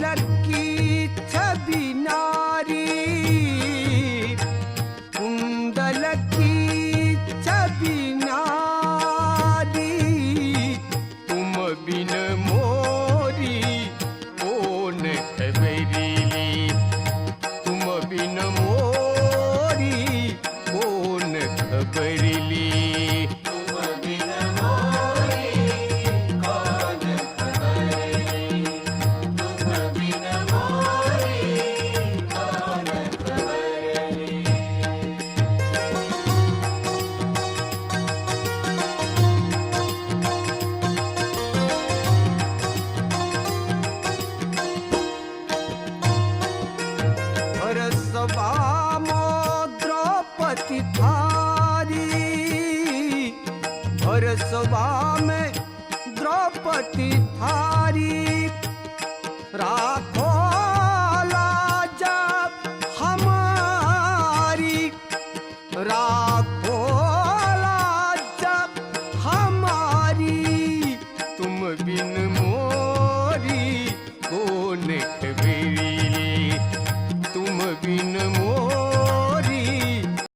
की छवि नारी, कुंडल की छवि नारी, तुम बिन मोरी कौन खबरीली, तुम बिन मोरी कौन खबरीली। सभा द्रौपदी थारी, हर सभा में द्रौपदी थारी, राखो